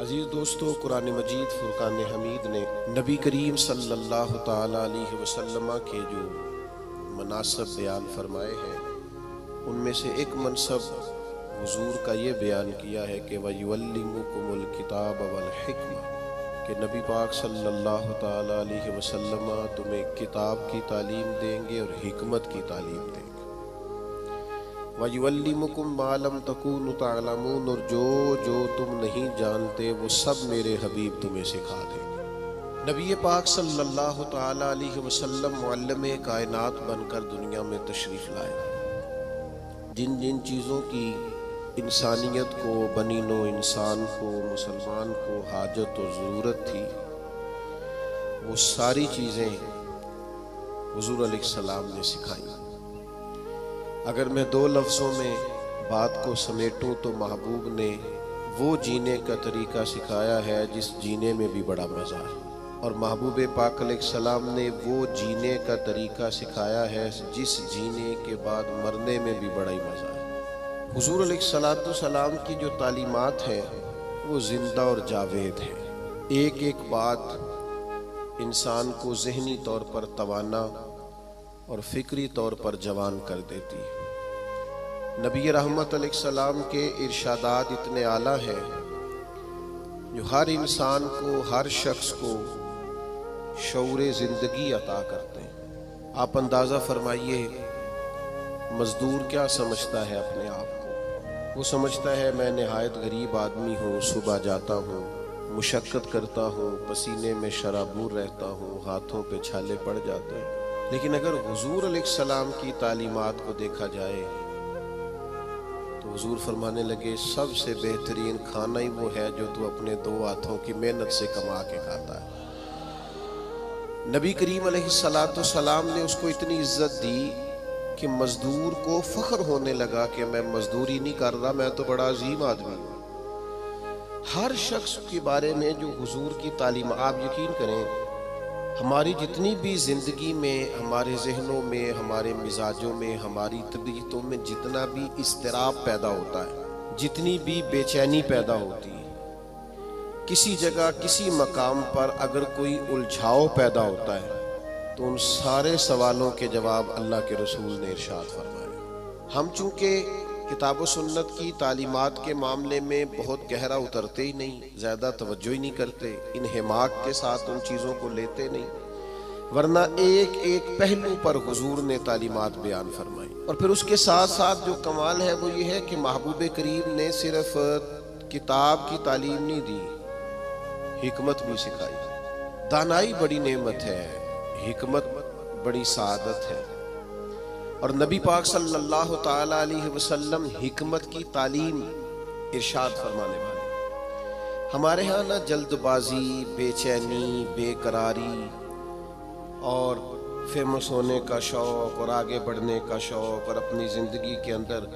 अजीज़ दोस्तों, कुरान मजीद फुरकान हमीद ने नबी करीम सल्लल्लाहु ताला अलैहि वसल्लम के जो मनासब बयान फरमाए हैं, उनमें से एक मनसब हुजूर का ये बयान किया है कि वयुअल्लिमुकुमुल किताब वल हिक्मा, कि नबी पाक सल्लल्लाहु ताला अलैहि वसल्लम तुम्हें किताब की तालीम देंगे और हिकमत की तालीम देंगे। वयुअल्लिमुकुम मा लम तकूनु तअलमून, और जो जो तुम नहीं जानते वो सब मेरे हबीब तुम्हें सिखा देंगे। नबी पाक सल्लल्लाहु ताला अलैहि वसल्लम मुअल्लिम कायनात बनकर दुनिया में तशरीफ़ लाए। जिन जिन चीज़ों की इंसानियत को, बनी नो इंसान को, मुसलमान को हाजत और ज़रूरत थी, वो सारी चीज़ें हुज़ूर अलैहिस्सलाम ने सिखाई। अगर मैं दो लफ्ज़ों में बात को समेटूं तो महबूब ने वो जीने का तरीका सिखाया है जिस जीने में भी बड़ा मज़ा है, और महबूब पाक अलैहिस्सलाम ने वो जीने का तरीका सिखाया है जिस जीने के बाद मरने में भी बड़ा ही मज़ा है। हुज़ूर अलैहिस्सलाम की जो तालीमात है वो ज़िंदा और जावेद है। एक एक बात इंसान को ज़हनी तौर पर तवाना और फ़िक्री तौर पर जवान कर देती है। नबी रहमत अलैहिस्सलाम के इरशादात इतने आला हैं जो हर इंसान को, हर शख्स को शऊरे ज़िंदगी अता करते हैं। आप अंदाज़ा फरमाइए, मज़दूर क्या समझता है अपने आप को? वो समझता है मैं नहायत गरीब आदमी हूँ, सुबह जाता हूँ, मुशक्क़त करता हूँ, पसीने में शराबूर रहता हूँ, हाथों पे छाले पड़ जाते हैं। लेकिन अगर हुजूर अलैहिस्सलाम की तालीमात को देखा जाए तो हुजूर फरमाने लगे, सबसे बेहतरीन खाना ही वो है जो तू अपने दो हाथों की मेहनत से कमा के खाता है। नबी करीम अलैहिस्सलाम ने उसको इतनी इज्जत दी कि मजदूर को फख्र होने लगा कि मैं मजदूरी नहीं कर रहा, मैं तो बड़ा अजीम आदमी हूँ। हर शख्स के बारे में जो हुजूर की तालीम, आप यकीन करें, हमारी जितनी भी ज़िंदगी में, हमारे जहनों में, हमारे मिजाजों में, हमारी तबीयतों में जितना भी इस्तिराब पैदा होता है, जितनी भी बेचैनी पैदा होती है, किसी जगह किसी मकाम पर अगर कोई उलझाव पैदा होता है तो उन सारे सवालों के जवाब अल्लाह के रसूल ने इरशाद फरमाए। हम चूँकि किताब व सुन्नत की तालीमात के मामले में बहुत गहरा उतरते ही नहीं, ज़्यादा तवज्जो ही नहीं करते, इन हिमाक के साथ उन चीज़ों को लेते नहीं, वरना एक एक पहलू पर हुजूर ने तालीमात बयान फरमाई। और फिर उसके साथ साथ जो कमाल है वो ये है कि महबूब करीम ने सिर्फ किताब की तालीम नहीं दी, हिकमत भी सिखाई। दानाई बड़ी नेमत है, हिकमत बड़ी सादत है, और नबी पाक सल्लल्लाहु ताला अलैहि वसल्लम हिकमत की तालीम इरशाद फरमाने वाले। हमारे यहाँ ना जल्दबाजी, बेचैनी, बेकरारी और फेमस होने का शौक़ और आगे बढ़ने का शौक़ और अपनी ज़िंदगी के अंदर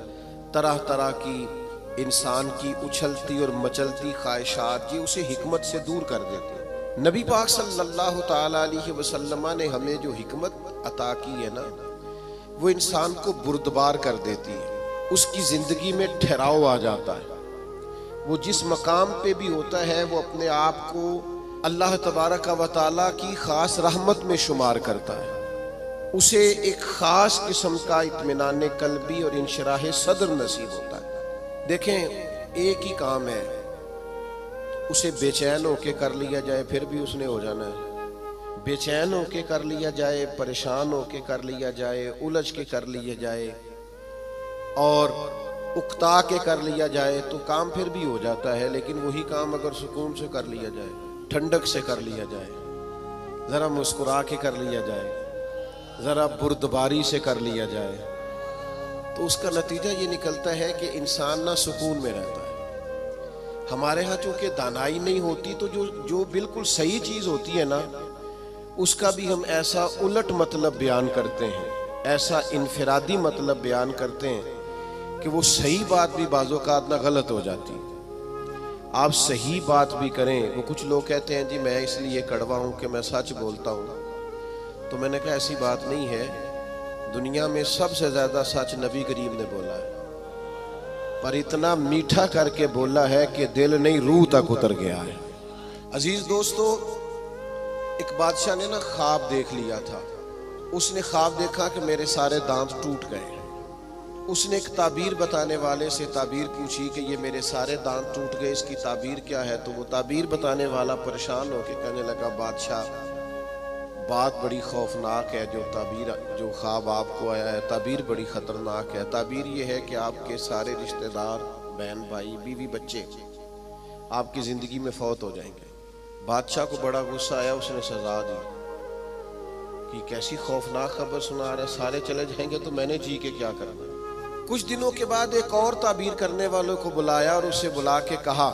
तरह तरह की इंसान की उछलती और मचलती ख्वाहिशात, ये उसे हिकमत से दूर कर देती। नबी पाक सल्लल्लाहु ताला अलैहि वसल्लम ने हमें जो हिकमत अता की है ना, वो इंसान को बुर्दबार कर देती है, उसकी ज़िंदगी में ठहराव आ जाता है। वो जिस मकाम पे भी होता है वो अपने आप को अल्लाह तबारक व तआला की ख़ास रहमत में शुमार करता है। उसे एक ख़ास किस्म का इत्मीनान क़ल्बी और इंशराह सद्र नसीब होता है। देखें, एक ही काम है, उसे बेचैन होके कर लिया जाए फिर भी उसने हो जाना है, बेचैन होके कर लिया जाए, परेशान होके कर लिया जाए, उलझ के कर लिया जाए और उकता के कर लिया जाए तो काम फिर भी हो जाता है। लेकिन वही काम अगर सुकून से कर लिया जाए, ठंडक से कर लिया जाए, ज़रा मुस्कुरा के कर लिया जाए, ज़रा बुर्दबारी से कर लिया जाए, तो उसका नतीजा ये निकलता है कि इंसान ना सुकून में रहता है। हमारे यहाँ चूँकि दानाई नहीं होती तो जो बिल्कुल सही चीज़ होती है ना, उसका भी हम ऐसा उलट मतलब बयान करते हैं, ऐसा इनफरादी मतलब बयान करते हैं कि वो सही बात भी बाज़-औक़ात ना गलत हो जाती। आप सही बात भी करें, वो कुछ लोग कहते हैं जी मैं इसलिए कड़वा हूँ कि मैं सच बोलता हूँ, तो मैंने कहा ऐसी बात नहीं है। दुनिया में सबसे ज़्यादा सच नबी करीम ने बोला है। पर इतना मीठा करके बोला है कि दिल नहीं रूह तक उतर गया है। अजीज दोस्तों, एक बादशाह ने ना ख्वाब देख लिया था। उसने ख्वाब देखा कि मेरे सारे दांत टूट गए। उसने एक ताबीर बताने वाले से ताबीर पूछी कि ये मेरे सारे दांत टूट गए, इसकी ताबीर क्या है। तो वो ताबीर बताने वाला परेशान होकर कहने लगा, बादशाह बात बड़ी खौफनाक है, जो ख्वाब आपको आया है ताबीर बड़ी ख़तरनाक है। ताबीर ये है कि आपके सारे रिश्तेदार, बहन भाई, बीवी, बच्चे आपकी ज़िंदगी में फौत हो जाएंगे। बादशाह को बड़ा गुस्सा आया, उसने सजा दी कि कैसी खौफनाक खबर सुना रहा है, सारे चले जाएंगे तो मैंने जी के क्या करना। कुछ दिनों के बाद एक और ताबीर करने वालों को बुलाया और उसे बुला के कहा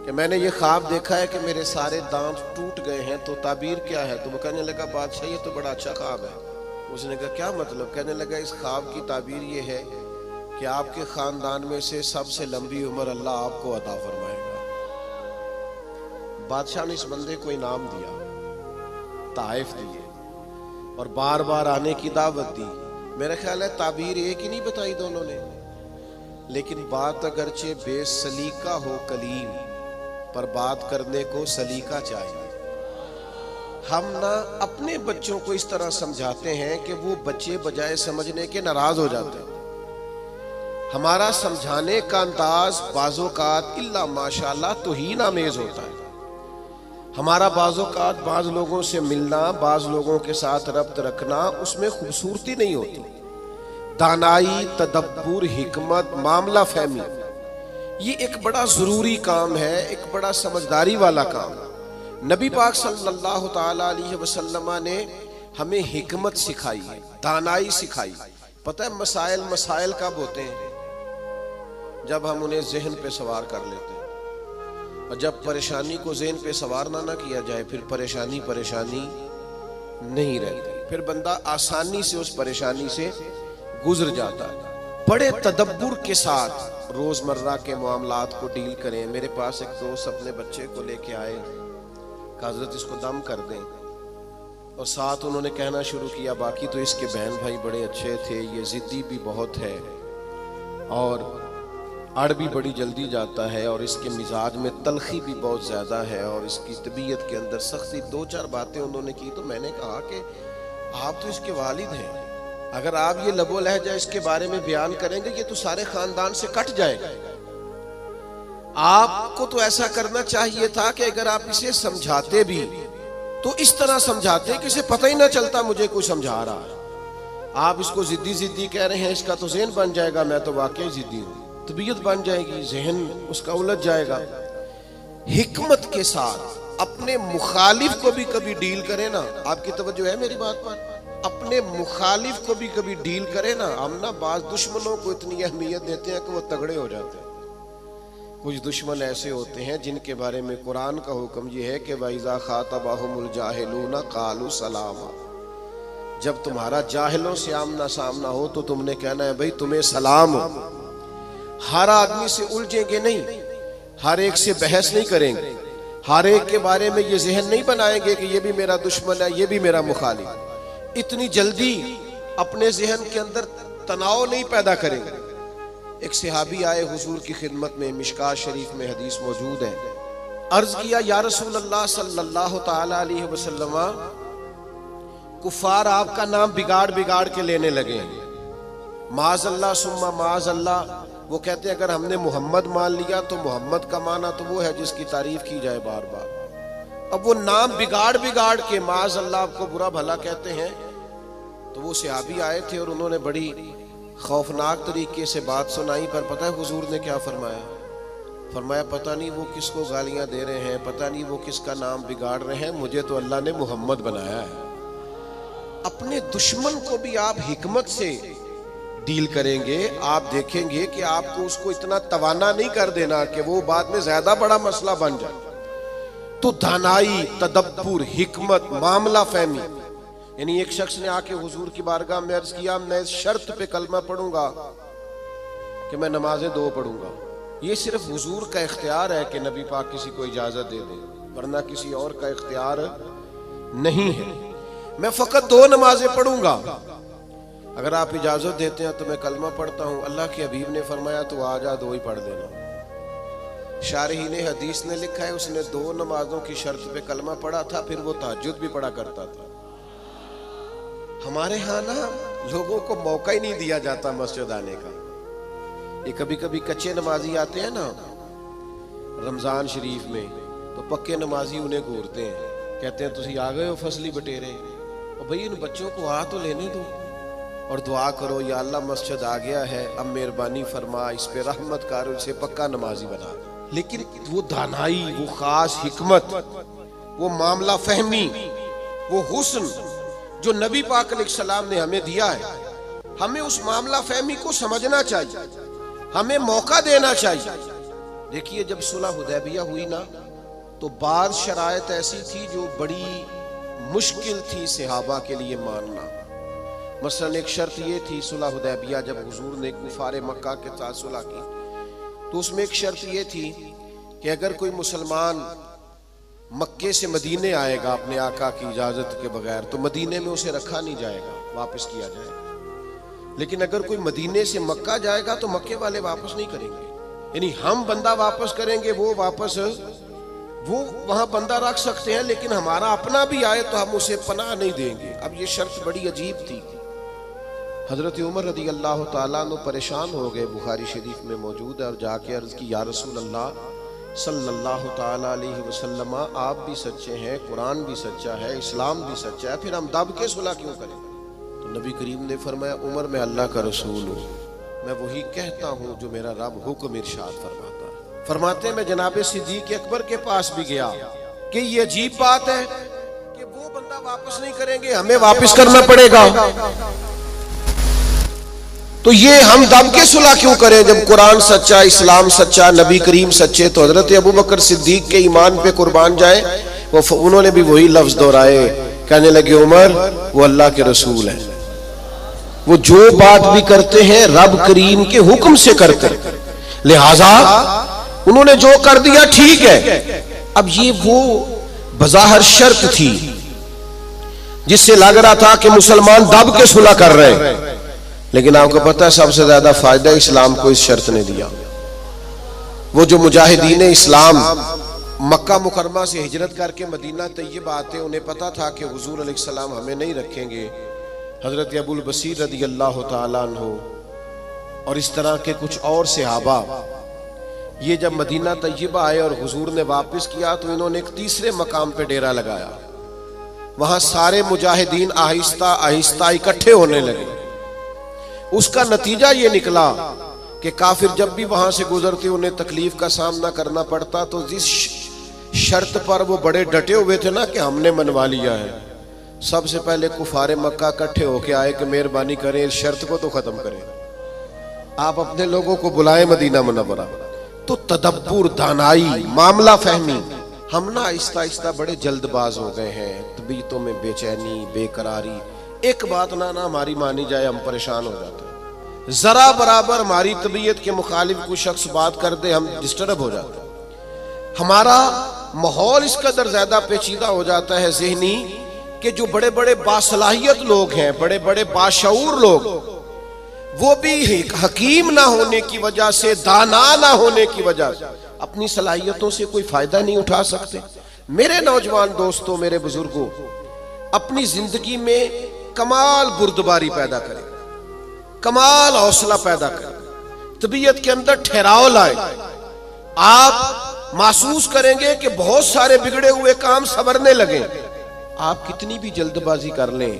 कि मैंने ये ख्वाब देखा है कि मेरे सारे दांत टूट गए हैं, तो ताबीर क्या है। तो वो कहने लगा, बादशाह ये तो बड़ा अच्छा ख्वाब है। उसने कहा क्या मतलब। कहने लगा, इस ख्वाब की ताबीर ये है कि आपके ख़ानदान में से सबसे लंबी उम्र अल्लाह आपको अता फरमाएगा। बादशाह ने इस बंदे को इनाम दिया, ताइफ दिए और बार बार आने की दावत दी। मेरा ख्याल है ताबीर एक ही नहीं बताई दोनों ने, लेकिन बात अगरचे बेसलीका हो कलीम, पर बात करने को सलीका चाहिए। हम ना अपने बच्चों को इस तरह समझाते हैं कि वो बच्चे बजाय समझने के नाराज हो जाते हैं। हमारा समझाने का अंदाज बाज़ोकात इल्ला माशाल्लाह तौहीन आमेज होता है। हमारा बाज़ोकात बाज़ लोगों से मिलना, बाज़ लोगों के साथ रब्त रखना, उसमें खूबसूरती नहीं होती। दानाई, तदब्बुर, हिकमत, मामला फहमी, ये एक बड़ा ज़रूरी काम है, एक बड़ा समझदारी वाला काम। नबी पाक सल्लल्लाहु ताला अलैहि वसल्लम ने हमें हिकमत सिखाई है, दानाई सिखाई। पता है मसाइल कब होते हैं? जब हम उन्हें जहन पे सवार कर लेते हैं। और जब परेशानी को जहन पे सवार ना किया जाए, फिर परेशानी नहीं रहती, फिर बंदा आसानी से उस परेशानी से गुजर जाता है। बड़े तदब्बुर के साथ रोजमर्रा के मामलात को डील करें। मेरे पास एक दोस्त अपने बच्चे को लेके आए, हजरत इसको दम कर दें, और साथ उन्होंने कहना शुरू किया, बाकी तो इसके बहन भाई बड़े अच्छे थे, ये जिद्दी भी बहुत है और अड़ भी बड़ी जल्दी जाता है, और इसके मिजाज में तलखी भी बहुत ज़्यादा है, और इसकी तबीयत के अंदर सख्ती। 2-4 बातें उन्होंने की। तो मैंने कहा कि आप तो इसके वालिद हैं, अगर आप ये लबो लहजा इसके बारे में बयान करेंगे, ये तो सारे खानदान से कट जाएगा। आपको तो ऐसा करना चाहिए था कि अगर आप इसे समझाते भी तो इस तरह समझाते कि इसे पता ही ना चलता मुझे कोई समझा रहा है। आप इसको जिद्दी कह रहे हैं, इसका तो ज़हन बन जाएगा, मैं तो वाकई जिद्दी हूँ, तबीयत बन जाएगी, जहन उसका उलझ जाएगा। हिकमत के साथ अपने मुखालिफ को भी कभी डील करें ना। आपकी तवज्जो है मेरी बात पर? अपने मुखालिफ को भी कभी डील करे ना। हम ना बाज दुश्मनों को इतनी अहमियत देते हैं कि वो तगड़े हो जाते हैं। कुछ दुश्मन ऐसे होते हैं जिनके बारे में कुरान का हुक्म ये है कि वइज़ा खातबहुमुल जाहिलूना कालू सलामा। जब तुम्हारा जाहिलों से आमना सामना हो तो तुमने कहना है, भाई तुम्हें सलाम हो। हर आदमी से उलझेंगे नहीं, हर एक से बहस नहीं करेंगे, हर एक के बारे में ये जहन नहीं बनाएंगे कि ये भी मेरा दुश्मन है, ये भी मेरा मुखालिफ। इतनी जल्दी अपने जहन के अंदर तनाव नहीं पैदा करेंगे। एक सहाबी आए हुजूर की खिदमत में, मिशकात शरीफ में हदीस मौजूद है। अर्ज किया, या रसूल अल्लाह सल्लल्लाहु ताला अलैहि वसल्लम, कुफार आपका नाम बिगाड़ के लेने लगे हैं, माज़अल्लाह सुम्मा माज़अल्लाह। वो कहते हैं अगर हमने मोहम्मद मान लिया तो मोहम्मद का माना तो वो है जिसकी तारीफ की जाए बार बार। अब वो नाम बिगाड़ के माज़अल्लाह आपको बुरा भला कहते हैं। तो वो सहाबी आए थे और उन्होंने बड़ी खौफनाक तरीके से बात सुनाई। पर पता है हुजूर ने क्या फरमाया? फरमाया, पता नहीं वो किसको गालियां दे रहे हैं, पता नहीं वो किसका नाम बिगाड़ रहे हैं, मुझे तो अल्लाह ने मोहम्मद बनाया है। अपने दुश्मन को भी आप हिकमत से डील करेंगे, आप देखेंगे कि आपको उसको इतना तवाना नहीं कर देना कि वो बाद में ज्यादा बड़ा मसला बन जाए। तो दानाई, तदब्बुर, हिकमत, मामला फहमी। यानी एक शख्स ने आके हुजूर की बारगाह में अर्ज किया, मैं शर्त पे कलमा पढ़ूंगा कि मैं नमाजें 2 पढ़ूंगा। ये सिर्फ हुजूर का इख्तियार है कि नबी पाक किसी को इजाजत दे दे, वरना किसी और का इख्तियार नहीं है। मैं फकत 2 नमाजें पढ़ूंगा। अगर आप इजाजत देते हैं तो मैं कलमा पढ़ता हूं। अल्लाह के हबीब ने फरमाया तो आ जा, दो ही पढ़ देना। शारहीन हदीस ने लिखा है उसने 2 नमाजों की शर्त पे कलमा पढ़ा था, फिर वो तहज्जुद भी पढ़ा करता था। हमारे यहाँ ना लोगों को मौका ही नहीं दिया जाता मस्जिद आने का। ये कभी कभी कच्चे नमाजी आते हैं ना रमजान शरीफ में, तो पक्के नमाजी उन्हें घूरते हैं, कहते हैं तुसी आ गए हो फसली बटेरे, और भाई इन बच्चों को आ तो लेने दो और दुआ करो या अल्लाह मस्जिद आ गया है, अब मेहरबानी फरमा, इस पे रहमत कर, इसे पक्का नमाजी बना। लेकिन वो दानाई, वो खास हिकमत, वो मामला फहमी, वो हुस्न जो नबी पाक अलैहिस्सलाम ने हमें दिया है, हमें उस मामला फहमी को समझना चाहिए, हमें मौका देना चाहिए। देखिए जब सुलह हुदैबिया हुई ना, तो बाद शराइत ऐसी थी जो बड़ी मुश्किल थी सहाबा के लिए मानना। मसलन एक शर्त ये थी सुलह हुदैबिया, जब हुजूर ने कुफारे मक्का के साथ सुलह की, तो उसमें एक शर्त ये थी कि अगर कोई मुसलमान मक्के से मदीने आएगा अपने आका की इजाजत के बगैर, तो मदीने में उसे रखा नहीं जाएगा, वापस किया जाएगा। लेकिन अगर कोई मदीने से मक्का जाएगा तो मक्के वाले वापस नहीं करेंगे, यानी हम बंदा वापस करेंगे, वो वहां बंदा रख सकते हैं, लेकिन हमारा अपना भी आए तो हम उसे पनाह नहीं देंगे। अब ये शर्त बड़ी अजीब थी। हजरत उमर रदी अल्लाह तआला अन्हु परेशान हो गए, बुखारी शरीफ में मौजूद है, और जाके अर्ज की या रसूल अल्लाह सल्लल्लाहु ताला अलैहि वसल्लम, आप भी सच्चे हैं, कुरान भी सच्चा है, इस्लाम भी सच्चा है, फिर हम दब के सुलह क्यों करें? तो नबी करीम ने फरमाया उमर मैं अल्लाह का रसूल हूँ, मैं वही कहता हूँ जो मेरा रब हुक्म इरशाद फरमाता है। फरमाते मैं जनाबे सिद्दीक अकबर के पास भी गया कि ये अजीब बात है कि वो बंदा वापस नहीं करेंगे, हमें वापस करना पड़ेगा, तो ये हम दब के सुलह क्यों करें जब कुरान सच्चा, इस्लाम सच्चा, नबी करीम सच्चे। तो हजरत अबू बकर सिद्दीक के ईमान पे कुर्बान जाए, उन्होंने भी वही लफ्ज दोहराए, कहने लगे उमर वो अल्लाह के रसूल है, वो जो बात भी करते हैं रब करीम के हुक्म से करते हैं, लिहाजा उन्होंने जो कर दिया ठीक है। अब ये वो बज़ाहिर शर्त थी जिससे लग रहा था कि मुसलमान दब के सुलह कर रहे हैं, लेकिन आपको पता है सबसे ज्यादा फायदा इस्लाम को इस शर्त ने दिया। वो जो मुजाहिदीन इस्लाम मक्का मुकरमा से हिजरत करके मदीना तैयबा आते, उन्हें पता था कि हुजूर अलैहिस्सलाम हमें नहीं रखेंगे। हजरत अबुल बसीर रदी अल्लाह तआला अन्हु और इस तरह के कुछ और सहाबा, ये जब मदीना तैयबा आए और हुजूर ने वापस किया, तो इन्होंने एक तीसरे मकाम पे डेरा लगाया। वहां सारे मुजाहिदीन आहिस्ता आहिस्ता इकट्ठे होने लगे। उसका नतीजा ये निकला कि काफिर जब भी वहां से गुजरते उन्हें तकलीफ का सामना करना पड़ता, तो जिस शर्त पर वो बड़े डटे हुए थे ना कि हमने मनवा लिया है, सबसे पहले कुफारे मक्का इकट्ठे होके आए कि मेहरबानी करें इस शर्त को तो खत्म करें, आप अपने लोगों को बुलाएं मदीना मुनव्वरा। तो तदब्बुर, दानाई, मामला फहमी, हम ना आहिस्ता आहिस्ता बड़े जल्दबाज हो गए हैं, तबीयतों में बेचैनी, बेकरारी, एक बात ना हमारी मानी जाए हम परेशान हो जाते हैं, जरा बराबर हमारी तबीयत के मुखालिफ कोई शख्स बात कर दे हम डिस्टर्ब हो जाते हैं। हमारा माहौल इस कदर ज्यादा पेचीदा हो जाता है ज़हनी कि जो बड़े बड़े बासलाहियत लोग हैं, बड़े बड़े बाशऊर लोग, वो भी हकीम ना होने की वजह से, दाना ना होने की वजह से अपनी सलाहियतों से कोई फायदा नहीं उठा सकते। मेरे नौजवान दोस्तों, मेरे बुजुर्गों, अपनी जिंदगी में कमाल बुर्दबारी पैदा करें, कमाल हौसला पैदा करें, तबीयत के अंदर ठहराव लाए। आप महसूस करेंगे कि बहुत सारे बिगड़े हुए काम संवरने लगे। आप कितनी भी जल्दबाजी कर लें,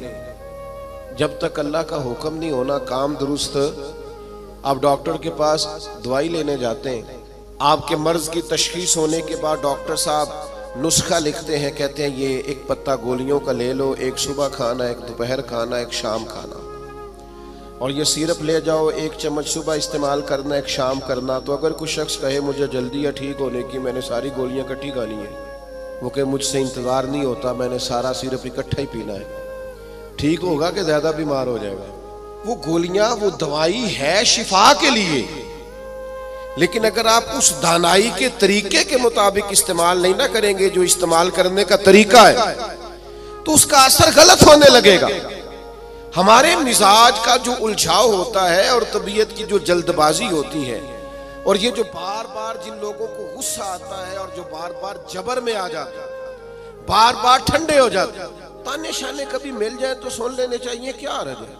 जब तक अल्लाह का हुक्म नहीं होना काम दुरुस्त, आप डॉक्टर के पास दवाई लेने जाते हैं, आपके मर्ज की तशखीस होने के बाद डॉक्टर साहब नुस्खा लिखते हैं, कहते हैं ये एक पत्ता गोलियों का ले लो, एक सुबह खाना, एक दोपहर खाना, एक शाम खाना, और ये सिरप ले जाओ, एक चम्मच सुबह इस्तेमाल करना, एक शाम करना। तो अगर कुछ शख्स कहे मुझे जल्दी है ठीक होने की, मैंने सारी गोलियां इकट्ठी खानी है, वो कहे मुझसे इंतजार नहीं होता, मैंने सारा सिरप इकट्ठा ही पीना है, ठीक होगा कि ज्यादा बीमार हो जाएगा? वो गोलियां, वो दवाई है शिफा के लिए, लेकिन अगर आप उस दानाई के तरीके के मुताबिक इस्तेमाल नहीं ना करेंगे जो इस्तेमाल करने का तरीका है, तो उसका असर गलत होने लगेगा। हमारे मिजाज का जो उलझाव होता है और तबीयत की जो जल्दबाजी होती है, और ये जो बार बार जिन लोगों को गुस्सा आता है और जो बार बार जबर में आ जाते हैं, बार बार ठंडे हो जाते हैं, ताने शाने कभी मिल जाए तो सुन लेने चाहिए, क्या हर्ज है?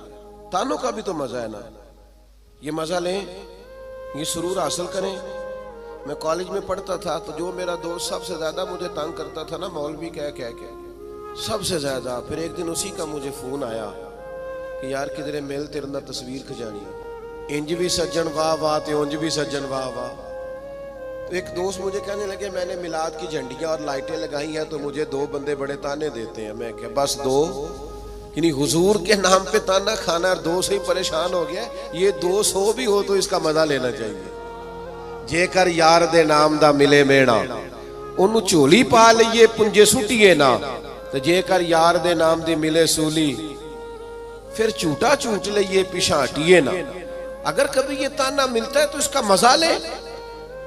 तानों का भी तो मजा है ना, ये मजा लें, ये सुरूर हासिल करें। मैं कॉलेज में पढ़ता था तो जो मेरा दोस्त सबसे ज्यादा मुझे तंग करता था ना, मौलवी कह के सबसे ज्यादा, फिर एक दिन उसी का मुझे फोन आया कि यार किधरे मिल तेरे ना तस्वीर खिंचानी, इंज भी सज्जन वाह वाह ते उंज भी सज्जन वाह वाह। तो एक दोस्त मुझे कहने लगे मैंने मिलाद की झंडियां और लाइटें लगाई हैं तो मुझे दो बंदे बड़े ताने देते हैं। मैं क्या बस दो, यानी हुजूर के नाम पे ताना खाना और दो से ही परेशान हो गया, ये 200 भी हो तो इसका मजा लेना चाहिए। जेकर यार दे नाम दा मिले मेणा, उन्होंने झोली पा लीए पुंजे सुटिए ना, तो जेकर यार दे नाम दी मिले सूली, फिर झूठा झूठ लीए पिछा हटिए ना। अगर कभी ये ताना मिलता है तो इसका मजा ले,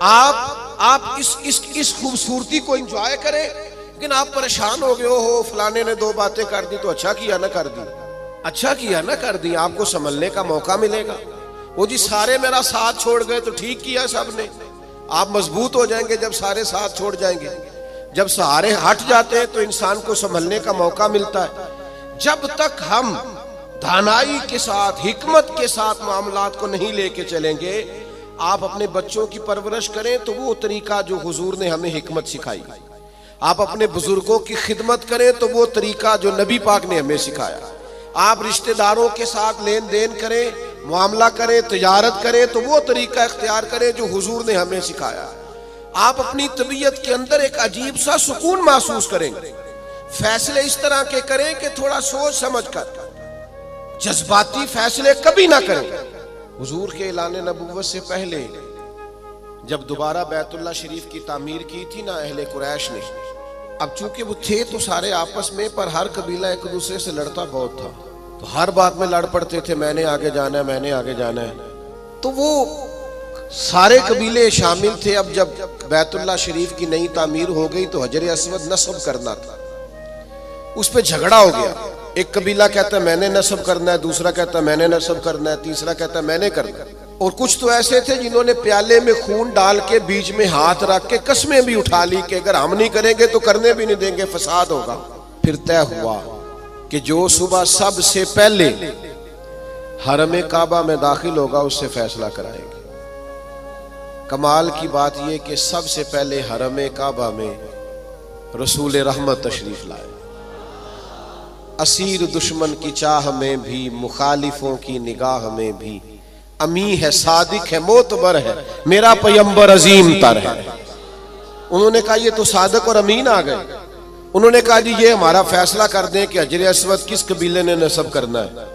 आप इस खूबसूरती को एंजॉय करें। लेकिन आप परेशान हो गए हो फलाने ने 2 बातें कर दी तो अच्छा किया ना कर दी, अच्छा किया ना कर दी, आपको संभलने का मौका मिलेगा। वो जी सारे मेरा साथ छोड़ गए तो ठीक किया सबने, आप मजबूत हो जाएंगे जब सारे साथ छोड़ जाएंगे। जब सहारे हट जाते हैं तो इंसान को संभलने का मौका मिलता है। जब तक हम दानाई के साथ, हिकमत के साथ मामलात को नहीं लेके चलेंगे, आप अपने बच्चों की परवरिश करें तो वो तरीका जो हुजूर ने हमें हिकमत सिखाई, आप अपने बुजुर्गों की खिदमत करें तो वो तरीका जो नबी पाक ने हमें सिखाया, आप रिश्तेदारों के साथ लेन देन करें, मामला करें, तिजारत करें तो वो तरीका इख्तियार करें जो हुजूर ने हमें सिखाया। आप अपनी तबीयत के अंदर एक अजीब सा सुकून महसूस करेंगे। फैसले इस तरह के करें कि थोड़ा सोच समझ कर, जज्बाती फैसले कभी ना करें। हुजूर के ऐलान नबुव्वत से पहले जब दोबारा बैतुल्लाह शरीफ की तामीर की थी ना अहले कुरैश ने, अब चूंकि वो थे तो सारे आपस में, पर हर कबीला एक दूसरे से लड़ता बहुत था, तो हर बात में लड़ पड़ते थे, मैंने आगे जाना है, मैंने आगे जाना है। तो वो सारे कबीले शामिल थे। अब जब बैतुल्लाह शरीफ की नई तामीर हो गई तो हजर अस्वद नस्ब करना था, उस पर झगड़ा हो गया। एक कबीला कहता है मैंने नस्ब करना है, दूसरा कहता है मैंने नस्ब करना है, तीसरा कहता है मैंने करना है। और कुछ तो ऐसे थे जिन्होंने प्याले में खून डाल के बीच में हाथ रख के कस्में भी उठा ली कि अगर हम नहीं करेंगे तो करने भी नहीं देंगे, फसाद होगा। फिर तय हुआ कि जो सुबह सबसे पहले हरम काबा में दाखिल होगा उससे फैसला कराएंगे। कमाल की बात यह कि सबसे पहले हरम काबा में रसूल रहमत तशरीफ लाए। असीर दुश्मन की चाह में भी, मुखालिफों की निगाह में भी, अमी है, सादिक है, मोतबर है, मेरा पैगंबर अजीम तर है। उन्होंने कहा ये तो सादिक और अमीन आ गए। उन्होंने कहा जी ये हमारा फैसला कर दें कि हजर अस्वद किस कबीले ने नस्ब करना है।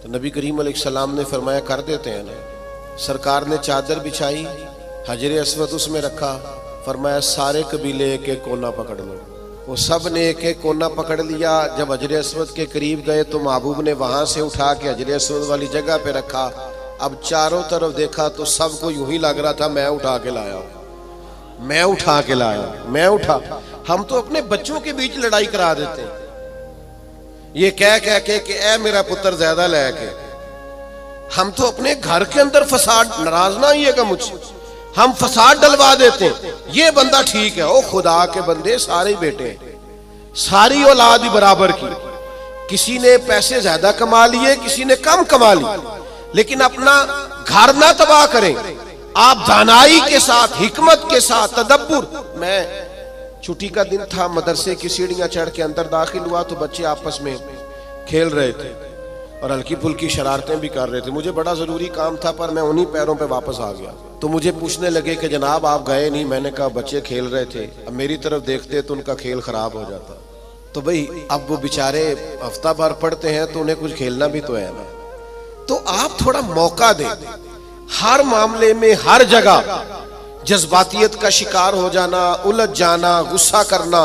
तो नबी करीम अलैहिस्सलाम ने फरमाया कर देते हैं ना। सरकार ने चादर बिछाई, हजर अस्वद उसमें रखा, फरमाया सारे कबीले एक एक कोना पकड़ लो। वो सब ने एक एक कोना पकड़ लिया। जब हजर अस्वद के करीब गए तो महबूब ने वहां से उठा के हजर अस्वद वाली जगह पे रखा। अब चारों तरफ देखा तो सबको यूं ही लग रहा था मैं उठा के लाया, मैं उठा के लाया, मैं उठा। हम तो अपने बच्चों के बीच लड़ाई करा देते हैं, ये कह कह के कि ए मेरा पुत्र ज्यादा लेके। हम तो अपने घर के अंदर फसाद, नाराज ना आइएगा मुझसे, हम फसाद डलवा देते हैं। ये बंदा ठीक है, ओ खुदा के बंदे सारे बेटे, सारी औलाद ही बराबर की। किसी ने पैसे ज्यादा कमा लिए, किसी ने कम कमा लिए, लेकिन अपना घर ना तबाह करें। आप दानाई के साथ, हिकमत के साथ, तदब्बुर। मैं छुट्टी का दिन था, मदरसे की सीढ़ियां चढ़ के अंदर दाखिल हुआ तो बच्चे आपस में खेल रहे थे और हल्की फुल्की शरारतें भी कर रहे थे। मुझे बड़ा जरूरी काम था पर मैं उन्हीं पैरों पे वापस आ गया। तो मुझे पूछने लगे कि जनाब आप गए नहीं। मैंने कहा बच्चे खेल रहे थे, अब मेरी तरफ देखते तो उनका खेल खराब हो जाता। तो भाई अब वो बेचारे हफ्ता भर पढ़ते हैं तो उन्हें कुछ खेलना भी तो है ना। तो आप थोड़ा मौका दें। हर मामले में, हर जगह जज्बातियत का शिकार हो जाना, उलझ जाना, गुस्सा करना,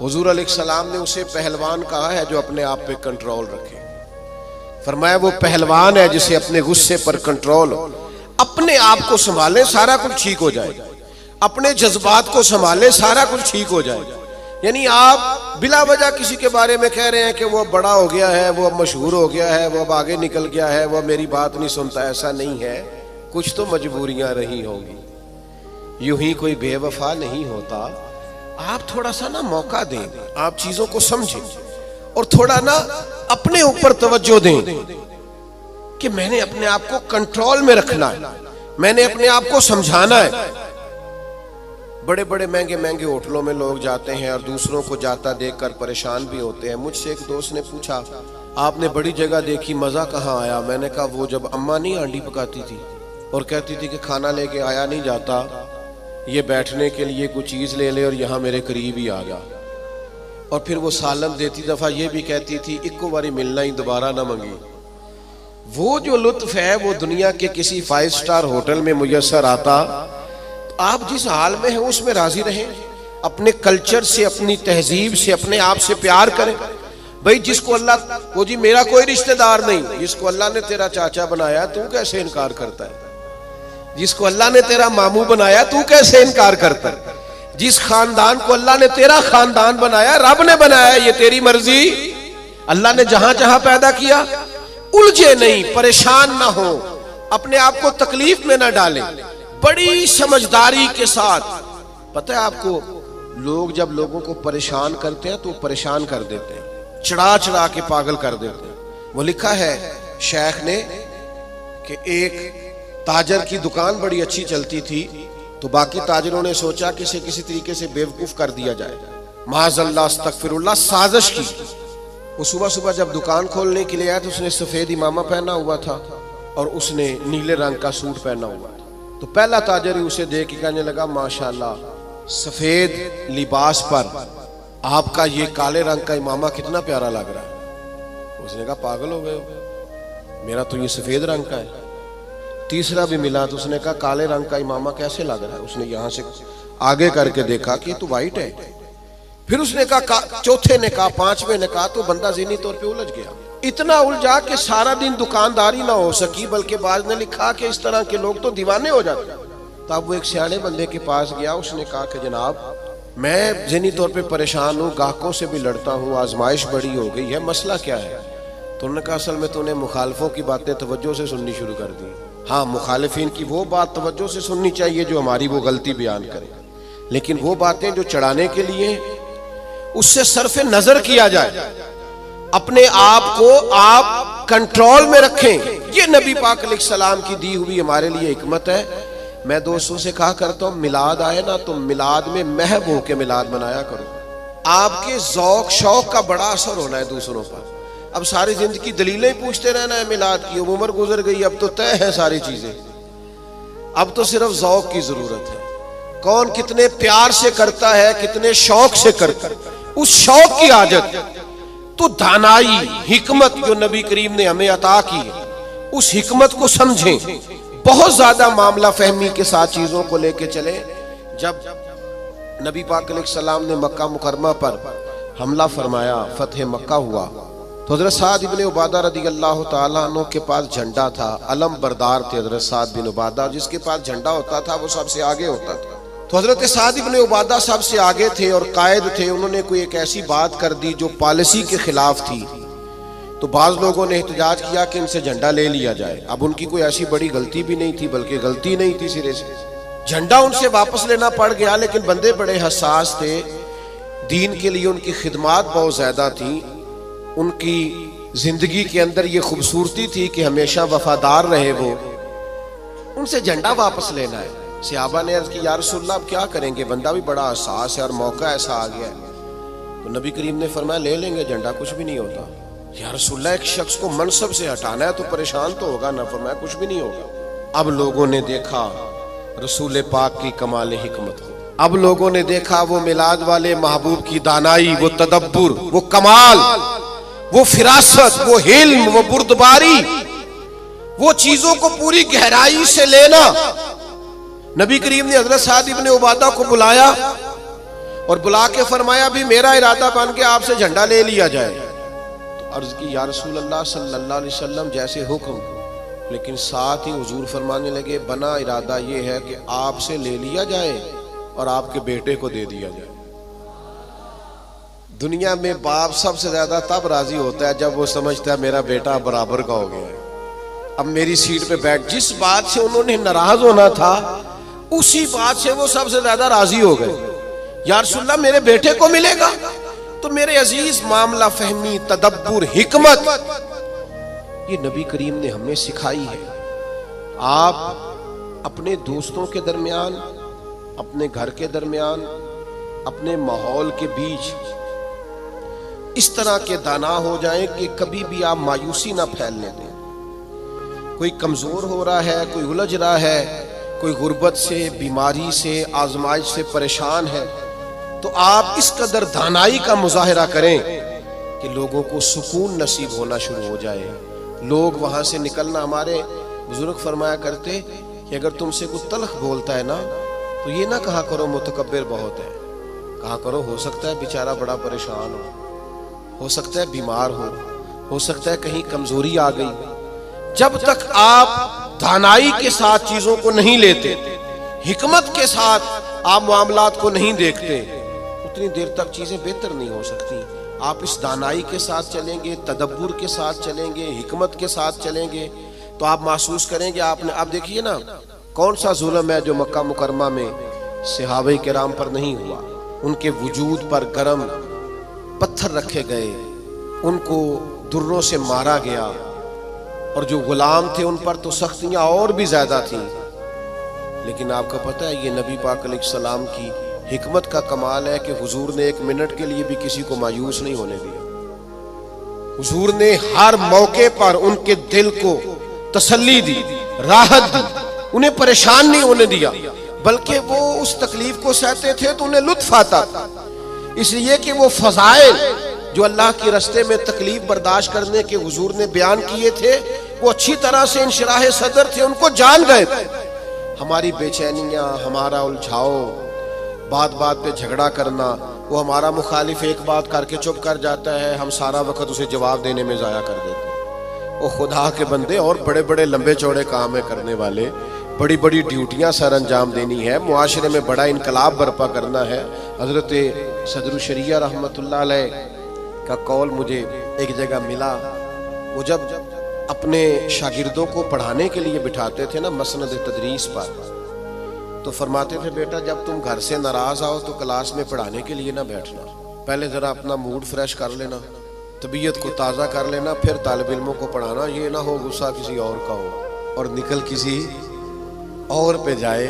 हुजूर अलैहिस्सलाम ने उसे पहलवान कहा है जो अपने आप पे कंट्रोल रखे। फरमाया वो पहलवान है जिसे अपने गुस्से पर कंट्रोल हो। अपने आप को संभाले, सारा कुछ ठीक हो जाएगा। अपने जज्बात को संभाले, सारा कुछ ठीक हो जाएगा। यानी आप बिला वजह किसी के बारे में कह रहे हैं कि वो बड़ा हो गया है, वो अब मशहूर हो गया है, वो अब आगे निकल गया है, वो मेरी बात नहीं सुनता। ऐसा नहीं है, कुछ तो मजबूरियां रही होंगी, यूं ही कोई बेवफा नहीं होता। आप थोड़ा सा ना मौका दें, आप चीजों को समझें और थोड़ा ना अपने ऊपर तवज्जो दें कि मैंने अपने आप को कंट्रोल में रखना है, मैंने अपने आप को समझाना है। बड़े बड़े महंगे महंगे होटलों में लोग जाते हैं और दूसरों को जाता देखकर परेशान भी होते हैं। मुझसे एक दोस्त ने पूछा, आपने बड़ी जगह देखी, मजा कहाँ आया? मैंने कहा वो जब अम्मा नहीं हांडी पकाती थी और कहती थी कि खाना लेके आया नहीं जाता, ये बैठने के लिए कुछ चीज ले ले, और यहाँ मेरे करीब ही आ गया। और फिर वो सालन देती दफा ये भी कहती थी, इक्को बारी मिलना ही दोबारा ना मंगी। वो जो लुत्फ है वो दुनिया के किसी 5 स्टार होटल में मुयस्सर आता। आप जिस हाल में हैं उसमें राजी रहें, अपने कल्चर से, अपनी तहजीब से, अपने आप से प्यार करें। भाई जिसको अल्लाह, वो जी मेरा कोई रिश्तेदार नहीं, जिसको अल्लाह ने तेरा चाचा बनाया तू कैसे इनकार करता है? जिसको अल्लाह ने तेरा मामू बनाया तू कैसे इनकार करता है? जिस खानदान को अल्लाह ने तेरा खानदान बनाया, रब ने बनाया, ये तेरी मर्जी। अल्लाह ने जहां जहां पैदा किया, उलझे नहीं, परेशान ना हो, अपने आप को तकलीफ में ना डालें, बड़ी समझदारी के साथ। पता है आपको, लोग जब लोगों को परेशान करते हैं तो परेशान कर देते हैं, चढ़ा चढ़ा के पागल कर देते हैं। वो लिखा है शेख ने कि एक ताजर की दुकान बड़ी अच्छी चलती थी, तो बाकी ताजरों ने सोचा कि इसे किसी तरीके से बेवकूफ कर दिया जाए, माज़अल्लाह अस्तगफिरुल्लाह, साजिश की। वो सुबह सुबह जब दुकान खोलने के लिए आया तो उसने सफेद इमामा पहना हुआ था और उसने नीले रंग का सूट पहना हुआ था। तो पहला ताजर ही उसे देख के कहने लगा, माशाल्लाह, सफेद लिबास पर आपका ये काले रंग का इमामा कितना प्यारा लग रहा है। उसने कहा, पागल हो गए हो, मेरा तो ये सफेद रंग का है। तीसरा भी मिला तो उसने कहा, काले रंग का इमामा कैसे लग रहा है? उसने यहां से आगे करके देखा कि तो वाइट है। फिर उसने कहा, चौथे ने कहा, पांचवें ने कहा, तो बंदा ज़हनी तौर पे उलझ गया। इतना उलझा कि सारा दिन दुकानदारी ना हो सकी, बल्कि बाद ने लिखा कि इस तरह के लोग तो दीवाने हो जाते। तब वो एक सियाने बंदे के पास गया, उसने कहा कि जनाब मैं ज़हनी तौर पे परेशान हूँ, गाहकों से भी लड़ता हूँ, आजमाइश बड़ी हो गई है, मसला क्या है? तो उन्होंने कहा, असल में तूने मुखालफों की बातें तवज्जो से सुननी शुरू कर दी। हाँ, मुखालिफिन की वो बात तवज्जो से सुननी चाहिए जो हमारी वो गलती बयान करे, लेकिन वो बातें जो चढ़ाने के लिए, उससे सरफे नजर किया जाए। अपने आप को आप कंट्रोल में रखें। ये नबी पाक अलैहिस्सलाम की दी हुई हमारे लिए हिकमत है। मैं दोस्तों से कहा करता हूँ, मिलाद आए ना तो मिलाद में महब हो के मिलाद मनाया करो। आपके ज़ौक शौक का बड़ा असर होना है दूसरों पर। अब सारी जिंदगी दलीलें पूछते रहना है मिलाद की, उम्र गुजर गई, अब तो तय है सारी चीजें, अब तो सिर्फ ज़ौक की जरूरत है। कौन कितने प्यार से करता है, कितने शौक से करता है, उस शौक की आदत, तो दानाई हिकमत जो नबी करीम ने हमें अता की, उस हिकमत को समझें। बहुत ज्यादा मामला फहमी के साथ चीजों को लेके चले। जब नबी पाक अलैहिस्सलाम ने मक्का मुकरमा पर हमला फरमाया, फतह मक्का हुआ, तो हजरत साद इब्न उबादा रदियल्लाहु ताला अन्हु के पास झंडा था। अलम बरदार थे हजरत साद बिन उबादा, जिसके पास झंडा होता था वो सबसे आगे होता था। तो हजरत साद इब्न उबादा सबसे आगे थे और कायद थे। उन्होंने कोई एक ऐसी बात कर दी जो पॉलिसी के खिलाफ थी, तो बाज लोगों ने एहतजाज किया कि इनसे झंडा ले लिया जाए। अब उनकी कोई ऐसी बड़ी गलती भी नहीं थी, बल्कि गलती नहीं थी सिरे से, झंडा उनसे वापस लेना पड़ गया। लेकिन बंदे बड़े हसास थे, दीन के लिए उनकी खिदमात बहुत ज्यादा थी, उनकी जिंदगी के अंदर ये खूबसूरती थी कि हमेशा वफादार रहे वो। उनसे झंडा वापस लेना है। सहाबा ने अर्ज की, या रसूलल्लाह अब क्या करेंगे, बंदा भी बड़ा हसास है और मौका ऐसा आ गया है। तो नबी करीम ने फरमाया, ले लेंगे झंडा, कुछ भी नहीं होता। या रसूलल्लाह एक शख्स को मनसब से हटाना है तो परेशान तो होगा ना। फरमाया, कुछ भी नहीं होगा। अब लोगों ने देखा रसूल पाक की कमाल हिकमत को, अब लोगों ने देखा वो मिलाद वाले महबूब की दानाई, वो तदब्बुर, वो कमाल, वो फिरासत, वो हिल्म, वो बुर्दबारी, वो चीजों को पूरी गहराई से लेना। नबी करीम ने हजरत साद इब्न उबादा को बुलाया और बुला के फरमाया, भी मेरा इरादा बन के आपसे झंडा ले लिया जाए। तो अर्ज की, या रसूल अल्लाह सल्लल्लाहु अलैहि वसल्लम जैसे हुक्म, लेकिन साथ ही हुजूर फरमाने लगे, बना इरादा ये है कि आपसे ले लिया जाए और आपके बेटे को दे दिया जाए। दुनिया में बाप सबसे ज्यादा तब राजी होता है जब वो समझता है मेरा बेटा बराबर का हो गया है, अब मेरी सीट पे बैठ। जिस बात से उन्होंने नाराज होना था उसी बात से वो सबसे ज्यादा राजी हो गए। या रसूलल्लाह मेरे बेटे को मिलेगा। तो मेरे अजीज, मामला फहमी, तदब्बुर, हिकमत, ये नबी करीम ने हमें सिखाई है। आप अपने दोस्तों के दरमियान, अपने घर के दरमियान, अपने माहौल के बीच इस तरह के दाना हो जाएं कि कभी भी आप मायूसी ना फैलने दें। कोई कमजोर हो रहा है, कोई उलझ रहा है, कोई गुर्बत से, बीमारी से, आजमाइश से परेशान है, तो आप इस कदर दानाई का मुजाहिरा करें कि लोगों को सुकून नसीब होना शुरू हो जाए। लोग वहां से निकलना, हमारे बुजुर्ग फरमाया करते कि अगर तुमसे कोई तल्ख बोलता है ना तो ये ना कहा करो मुतकब्बिर बहुत है, कहा करो हो सकता है बेचारा बड़ा परेशान हो सकता है बीमार हो सकता है कहीं कमजोरी आ गई। जब तक आप दानाई के साथ चीजों को नहीं लेते, हिकमत के साथ आप मामलात को नहीं देखते, उतनी देर तक चीजें बेहतर नहीं हो सकती। आप इस दानाई के साथ चलेंगे, तदब्बुर के साथ चलेंगे, हिकमत के साथ चलेंगे, तो आप महसूस करेंगे आपने। आप देखिए ना, कौन सा जुल्म है जो मक्का मुकरमा में सहाबा किराम पर नहीं हुआ। उनके वजूद पर गरम पत्थर रखे गए, उनको दुर्रों से मारा गया, और जो गुलाम थे उन पर तो सख्तियां और भी ज्यादा थी। लेकिन आपको पता है ये नबी पाक अलैहिस्सलाम की हिकमत का कमाल है कि हुजूर ने एक मिनट के लिए भी किसी को मायूस नहीं होने दिया। हुजूर ने हर मौके पर उनके दिल को तसल्ली दी, राहत दी, उन्हें परेशान नहीं होने दिया, बल्कि वो उस तकलीफ को सहते थे तो उन्हें लुत्फ आता था, इसलिए कि वो फजाइल जो अल्लाह के रास्ते में तकलीफ बर्दाश्त करने के हुजूर ने बयान किए थे, वो अच्छी तरह से इंशराह सदर थे, उनको जान गए थे। हमारी बेचैनियां, हमारा उलझाओ, बात बात पे झगड़ा करना, वो हमारा मुखालिफ एक बात करके चुप कर जाता है, हम सारा वक्त उसे जवाब देने में ज़ाया कर देते हैं। वो खुदा के बंदे और बड़े बड़े लंबे चौड़े काम है करने वाले, बड़ी बड़ी ड्यूटियां सर अंजाम देनी है, मुआशरे में बड़ा इनकलाब बर्पा करना है। हजरत सदरुल शरिया रहमतुल्लाह अलैह का कौल मुझे एक जगह मिला। वो जब अपने शागिर्दों को पढ़ाने के लिए बिठाते थे ना मसनद तदरीस पर, तो फरमाते थे बेटा जब तुम घर से नाराज आओ तो क्लास में पढ़ाने के लिए ना बैठना, पहले जरा अपना मूड फ्रेश कर लेना, तबीयत को ताज़ा कर लेना, फिर तालिब इल्मों को पढ़ाना। ये ना हो गुस्सा किसी और का हो और निकल किसी और पे जाए।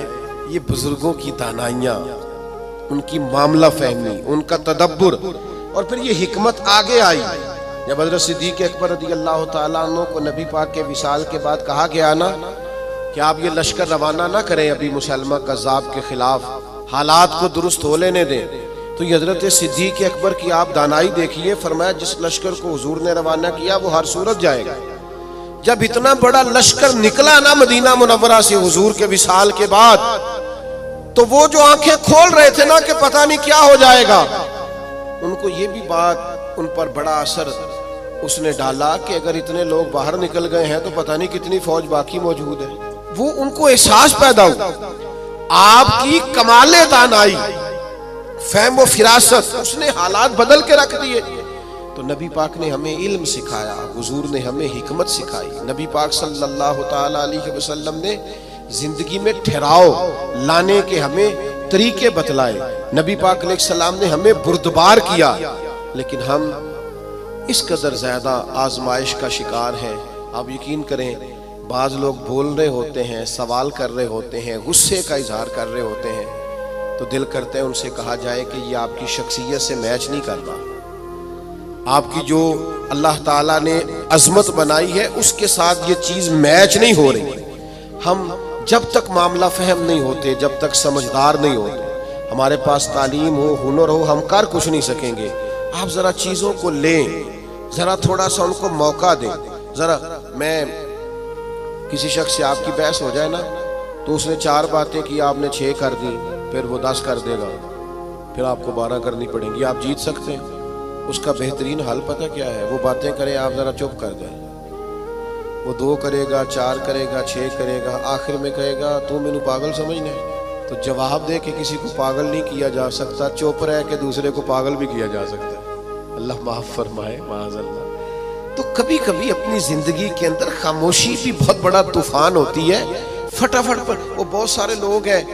ये बुजुर्गों की दानाइयाँ, उनकी मामला फहमी, उनका तदब्बुर, और फिर ये हिकमत आगे आई। जब हज़रत सिद्दीक़ अकबर रज़ियल्लाहु ताला अन्हु को नबी पाक के विसाल के बाद कहा गया ना कि आप ये लश्कर रवाना ना करें अभी मुसलमा कज़्ज़ाब के खिलाफ, हालात को दुरुस्त हो लेने दें, तो ये हज़रत सिद्दीक़ अकबर की आप दानाई देखिए। फरमाया जिस लश्कर को हुजूर ने रवाना किया वो हर सूरत जाएगा। जब इतना बड़ा लश्कर निकला ना मदीना मुनव्वरा से हुजूर के विसाल के बाद, तो वो जो आंखें खोल रहे थे ना कि पता नहीं क्या हो जाएगा, उनको ये भी बात उन पर बड़ा असर उसने डाला कि अगर इतने लोग बाहर निकल गए हैं तो पता नहीं कितनी फौज बाकी मौजूद है। वो उनको एहसास पैदा हुआ आपकी कमाले दानाई, फहम व फिरासत, उसने हालात बदल के रख दिए। तो नबी पाक ने हमें इल्म सिखाया, हुजूर ने हमें हिकमत सिखाई। नबी पाक सल्लल्लाहु ताला अलैहि वसल्लम ने जिंदगी में ठहराव लाने के हमें तरीके बतलाए। नबी पाक अलैहिस्सलाम ने हमें बुर्दबार किया, लेकिन हम इस कदर ज्यादा आजमाइश का शिकार हैं। आप यकीन करें, बाज लोग बोल रहे होते हैं, सवाल कर रहे होते हैं, गुस्से का इजहार कर रहे होते हैं, तो दिल करता है उनसे कहा जाए कि ये आपकी शख्सियत से मैच नहीं कर रहा, आपकी जो अल्लाह ताला ने अजमत बनाई है उसके साथ ये चीज मैच नहीं हो रही। हम जब तक मामला फहम नहीं होते, जब तक समझदार नहीं होते, हमारे पास तालीम हो, हुनर हो, हम कर कुछ नहीं सकेंगे। आप जरा चीजों को लें, जरा थोड़ा सा उनको मौका दें। जरा मैं किसी शख्स से आपकी बहस हो जाए ना, तो उसने 4 बातें की, आपने 6 कर दी, फिर वो 10 कर देगा, फिर आपको 12 करनी पड़ेंगी। आप जीत सकते हैं। उसका बेहतरीन हल पता क्या है? वो बातें करे, आप जरा चुप कर जाए। वो 2 करेगा, 4 करेगा, 6 करेगा, आखिर में कहेगा तू मैनू पागल समझना है। तो जवाब दे कि किसी को पागल नहीं किया जा सकता, चुप रह के दूसरे को पागल भी किया जा सकता है। अल्लाह माफ फरमाए माअज़ल्लाह। तो कभी कभी अपनी जिंदगी के अंदर खामोशी भी बहुत बड़ा तूफान होती है। फटाफट पर वो बहुत सारे लोग हैं,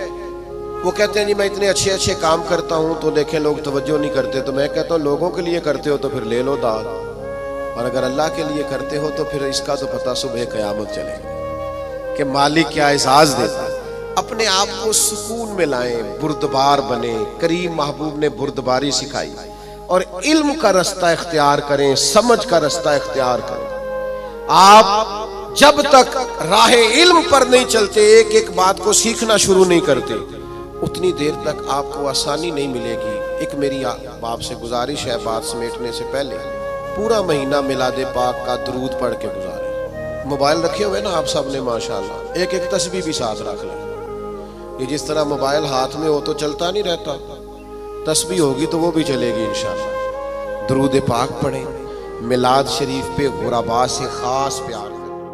वो कहते हैं जी मैं इतने अच्छे अच्छे काम करता हूं तो देखें लोग तवज्जो नहीं करते। तो मैं कहता हूं लोगों के लिए करते हो तो फिर ले लो दाद, और अगर अल्लाह के लिए करते हो तो फिर इसका तो पता सुबह क़यामत चलेगा कि मालिक क्या एहसास देता है। अपने आप को सुकून में लाएं, बुर्दबार बने। करीम महबूब ने बुर्दबारी सिखाई, और इल्म का रास्ता इख्तियार करें, समझ का रास्ता इख्तियार करें। आप जब तक राह इल्म पर नहीं चलते, एक एक बात को सीखना शुरू नहीं करते, उतनी देर तक आपको आसानी नहीं मिलेगी। एक मेरी आपसे गुजारिश है, बात समेटने से पहले पूरा महीना मिलादे पाक का दुरूद पढ़ के गुजारें। मोबाइल रखे हुए ना आप सब ने माशाल्लाह, एक एक तस्बीह भी साथ रख लें। ये जिस तरह मोबाइल हाथ में हो तो चलता नहीं रहता, तस्बीह होगी तो वो भी चलेगी इंशाअल्लाह। दुरूद पाक पढ़ें, मिलाद शरीफ पे गुरबा से खास प्यार